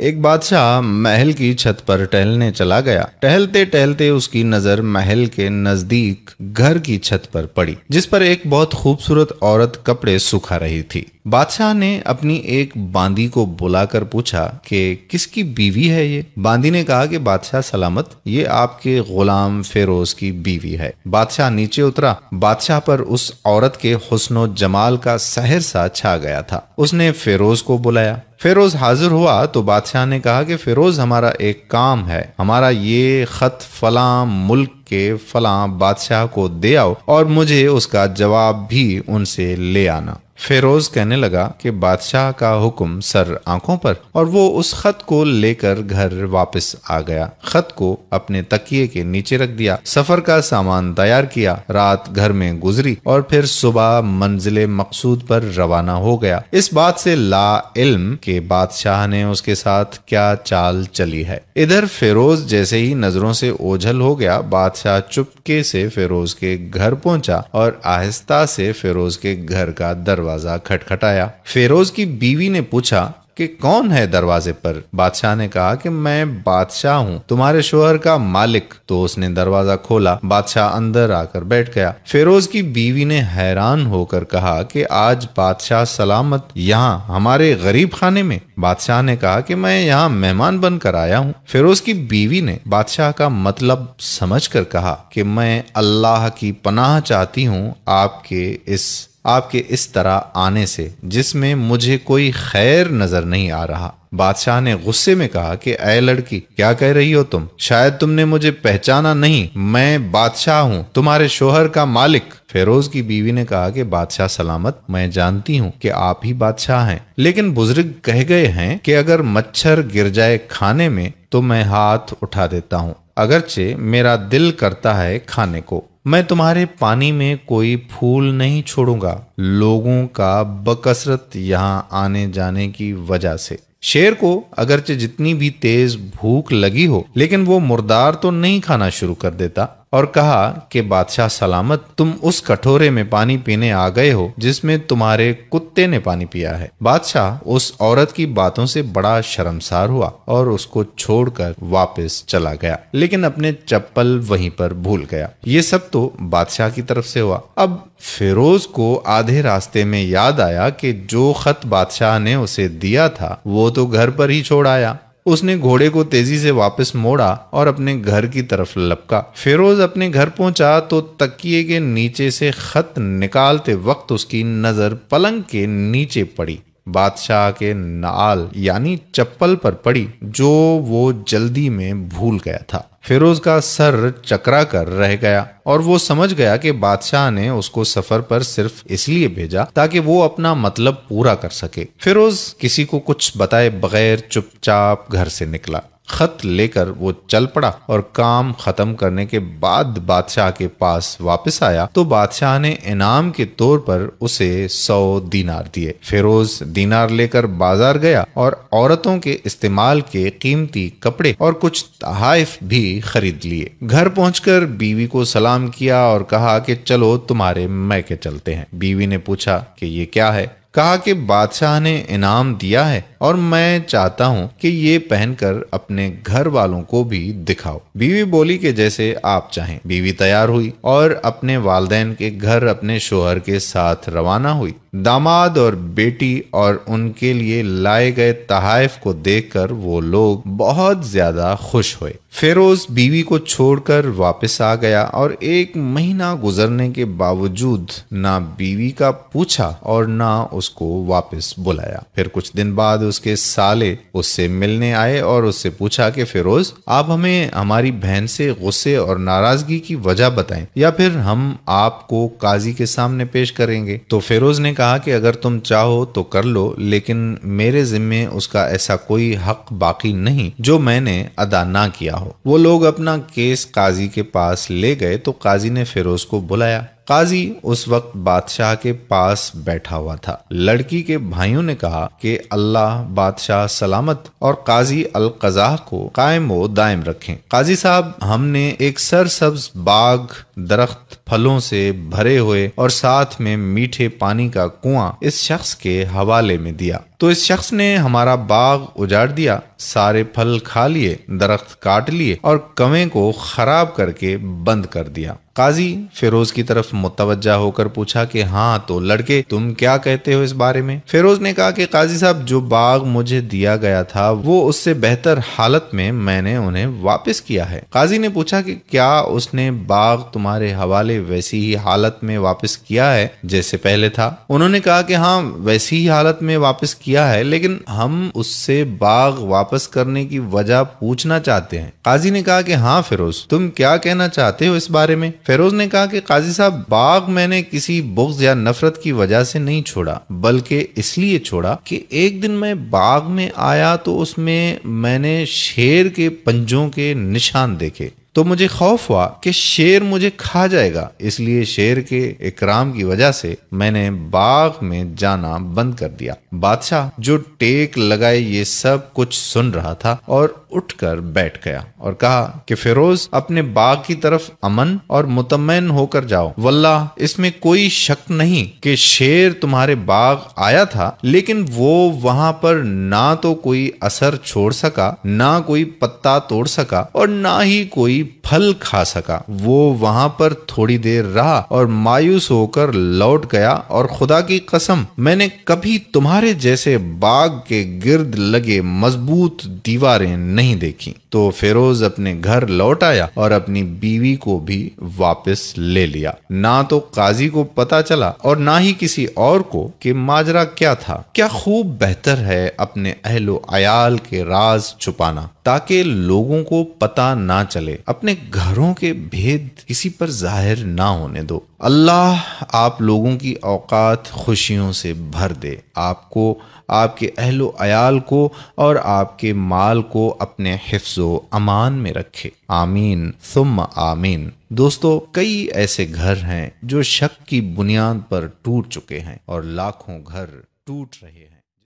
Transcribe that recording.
ایک بادشاہ محل کی چھت پر ٹہلنے چلا گیا۔ ٹہلتے ٹہلتے اس کی نظر محل کے نزدیک گھر کی چھت پر پڑی، جس پر ایک بہت خوبصورت عورت کپڑے سکھا رہی تھی۔ بادشاہ نے اپنی ایک باندی کو بلا کر پوچھا کہ کس کی بیوی ہے یہ؟ باندی نے کہا کہ بادشاہ سلامت، یہ آپ کے غلام فیروز کی بیوی ہے۔ بادشاہ نیچے اترا۔ بادشاہ پر اس عورت کے حسن و جمال کا سحر سا چھا گیا تھا۔ اس نے فیروز کو بلایا۔ فیروز حاضر ہوا تو بادشاہ نے کہا کہ فیروز، ہمارا ایک کام ہے، ہمارا یہ خط فلاں ملک کے فلاں بادشاہ کو دے آؤ اور مجھے اس کا جواب بھی ان سے لے آنا۔ فیروز کہنے لگا کہ بادشاہ کا حکم سر آنکھوں پر، اور وہ اس خط کو لے کر گھر واپس آ گیا۔ خط کو اپنے تکیے کے نیچے رکھ دیا، سفر کا سامان تیار کیا، رات گھر میں گزری اور پھر صبح منزل مقصود پر روانہ ہو گیا، اس بات سے لا علم کہ بادشاہ نے اس کے ساتھ کیا چال چلی ہے۔ ادھر فیروز جیسے ہی نظروں سے اوجھل ہو گیا، بادشاہ چپکے سے فیروز کے گھر پہنچا اور آہستہ سے فیروز کے گھر کا دروازہ کھٹکھٹایا۔ فیروز کی بیوی نے پوچھا کہ کون ہے دروازے پر؟ بادشاہ نے کہا کہ میں بادشاہ ہوں، تمہارے شوہر کا مالک۔ تو اس نے دروازہ کھولا، بادشاہ اندر آ کر بیٹھ گیا۔ فیروز کی بیوی نے حیران ہو کر کہا کہ آج بادشاہ سلامت یہاں ہمارے غریب خانے میں؟ بادشاہ نے کہا کہ میں یہاں مہمان بن کر آیا ہوں۔ فیروز کی بیوی نے بادشاہ کا مطلب سمجھ کر کہا کہ میں اللہ کی پناہ چاہتی ہوں آپ کے اس طرح آنے سے، جس میں مجھے کوئی خیر نظر نہیں آ رہا۔ بادشاہ نے غصے میں کہا کہ اے لڑکی، کیا کہہ رہی ہو تم؟ شاید تم نے مجھے پہچانا نہیں، میں بادشاہ ہوں، تمہارے شوہر کا مالک۔ فیروز کی بیوی نے کہا کہ بادشاہ سلامت، میں جانتی ہوں کہ آپ ہی بادشاہ ہیں، لیکن بزرگ کہہ گئے ہیں کہ اگر مچھر گر جائے کھانے میں تو میں ہاتھ اٹھا دیتا ہوں، اگرچہ میرا دل کرتا ہے کھانے کو۔ میں تمہارے پانی میں کوئی پھول نہیں چھوڑوں گا، لوگوں کا بکثرت یہاں آنے جانے کی وجہ سے۔ شیر کو اگرچہ جتنی بھی تیز بھوک لگی ہو، لیکن وہ مردار تو نہیں کھانا شروع کر دیتا، اور کہا کہ بادشاہ سلامت، تم اس کٹورے میں پانی پینے آ گئے ہو جس میں تمہارے کتے نے پانی پیا ہے۔ بادشاہ اس عورت کی باتوں سے بڑا شرمسار ہوا اور اس کو چھوڑ کر واپس چلا گیا، لیکن اپنے چپل وہیں پر بھول گیا۔ یہ سب تو بادشاہ کی طرف سے ہوا۔ اب فیروز کو آدھے راستے میں یاد آیا کہ جو خط بادشاہ نے اسے دیا تھا وہ تو گھر پر ہی چھوڑ آیا۔ اس نے گھوڑے کو تیزی سے واپس موڑا اور اپنے گھر کی طرف لپکا۔ فیروز اپنے گھر پہنچا تو تکیے کے نیچے سے خط نکالتے وقت اس کی نظر پلنگ کے نیچے پڑی، بادشاہ کے نعال یعنی چپل پر پڑی، جو وہ جلدی میں بھول گیا تھا۔ فیروز کا سر چکرا کر رہ گیا اور وہ سمجھ گیا کہ بادشاہ نے اس کو سفر پر صرف اس لیے بھیجا تاکہ وہ اپنا مطلب پورا کر سکے۔ فیروز کسی کو کچھ بتائے بغیر چپ چاپ گھر سے نکلا۔ خط لے کر وہ چل پڑا اور کام ختم کرنے کے بعد بادشاہ کے پاس واپس آیا تو بادشاہ نے انعام کے طور پر اسے 100 دینار دیے۔ فیروز دینار لے کر بازار گیا اور عورتوں کے استعمال کے قیمتی کپڑے اور کچھ تحائف بھی خرید لیے۔ گھر پہنچ کر بیوی کو سلام کیا اور کہا کہ چلو تمہارے میکے چلتے ہیں۔ بیوی نے پوچھا کہ یہ کیا ہے؟ کہا کہ بادشاہ نے انعام دیا ہے اور میں چاہتا ہوں کہ یہ پہن کر اپنے گھر والوں کو بھی دکھاؤ۔ بیوی بولی کہ جیسے آپ چاہیں۔ بیوی تیار ہوئی اور اپنے والدین کے گھر اپنے شوہر کے ساتھ روانہ ہوئی۔ داماد اور بیٹی اور ان کے لیے لائے گئے تحائف کو دیکھ کر وہ لوگ بہت زیادہ خوش ہوئے۔ فیروز بیوی کو چھوڑ کر واپس آ گیا اور 1 مہینہ گزرنے کے باوجود نہ بیوی کا پوچھا اور نہ اس کو واپس بلایا۔ پھر کچھ دن بعد اس کے سالے اس سے ملنے آئے اور اس سے پوچھا کہ فیروز، آپ ہمیں ہماری بہن سے غصے اور ناراضگی کی وجہ بتائیں یا پھر ہم آپ کو قاضی کے سامنے پیش کریں گے۔ تو فیروز نے کہا کہ اگر تم چاہو تو کر لو، لیکن میرے ذمے اس کا ایسا کوئی حق باقی نہیں جو میں نے ادا نہ کیا ہو۔ وہ لوگ اپنا کیس قاضی کے پاس لے گئے تو قاضی نے فیروز کو بلایا۔ قاضی اس وقت بادشاہ کے پاس بیٹھا ہوا تھا۔ لڑکی کے بھائیوں نے کہا کہ اللہ بادشاہ سلامت اور قاضی القضاء کو قائم و دائم رکھیں۔ قاضی صاحب، ہم نے ایک سرسبز باغ، درخت پھلوں سے بھرے ہوئے اور ساتھ میں میٹھے پانی کا کنواں اس شخص کے حوالے میں دیا، تو اس شخص نے ہمارا باغ اجاڑ دیا، سارے پھل کھا لیے، درخت کاٹ لیے اور کنویں کو خراب کر کے بند کر دیا۔ قاضی فیروز کی طرف متوجہ ہو کر پوچھا کہ ہاں تو لڑکے، تم کیا کہتے ہو اس بارے میں؟ فیروز نے کہا کہ قاضی صاحب، جو باغ مجھے دیا گیا تھا وہ اس سے بہتر حالت میں نے انہیں واپس کیا ہے۔ قاضی نے پوچھا کہ کیا اس نے باغ تمہارے حوالے ویسی ہی حالت میں واپس کیا ہے جیسے پہلے تھا؟ انہوں نے کہا کہ ہاں ویسی ہی حالت میں واپس کیا ہے، لیکن ہم اس سے باغ واپس کرنے کی وجہ پوچھنا چاہتے ہیں۔ قاضی نے کہا کہ ہاں فیروز، تم کیا کہنا چاہتے ہو اس بارے میں؟ فیروز نے کہا کہ قاضی صاحب، باغ میں نے کسی بغض یا نفرت کی وجہ سے نہیں چھوڑا، بلکہ اس لیے چھوڑا کہ ایک دن میں باغ میں آیا تو اس میں نے شیر کے پنجوں کے نشان دیکھے، تو مجھے خوف ہوا کہ شیر مجھے کھا جائے گا، اس لیے شیر کے اکرام کی وجہ سے میں نے باغ میں جانا بند کر دیا۔ بادشاہ جو ٹیک لگائے یہ سب کچھ سن رہا تھا اور اٹھ کر بیٹھ گیا اور کہا کہ فیروز، اپنے باغ کی طرف امن اور مطمئن ہو کر جاؤ، واللہ اس میں کوئی شک نہیں کہ شیر تمہارے باغ آیا تھا، لیکن وہ وہاں پر نہ تو کوئی اثر چھوڑ سکا، نہ کوئی پتا توڑ سکا اور نہ ہی کوئی پھل کھا سکا۔ وہ وہاں پر تھوڑی دیر رہا اور مایوس ہو کر لوٹ گیا، اور خدا کی قسم میں نے کبھی تمہارے جیسے باغ کے گرد لگے مضبوط دیواریں نہیں دیکھی۔ تو فیروز اپنے گھر لوٹ آیا اور اپنی بیوی کو بھی واپس لے لیا۔ نہ تو قاضی کو پتا چلا اور نہ ہی کسی اور کو کہ ماجرا کیا تھا۔ کیا خوب بہتر ہے اپنے اہل و عیال کے راز چھپانا تاکہ لوگوں کو پتا نہ چلے، اپنے گھروں کے بھید کسی پر ظاہر نہ ہونے دو۔ اللہ آپ لوگوں کی اوقات خوشیوں سے بھر دے، آپ کو، آپ کے اہل و عیال کو اور آپ کے مال کو اپنے حفظ و امان میں رکھے، آمین ثم آمین۔ دوستو، کئی ایسے گھر ہیں جو شک کی بنیاد پر ٹوٹ چکے ہیں اور لاکھوں گھر ٹوٹ رہے ہیں۔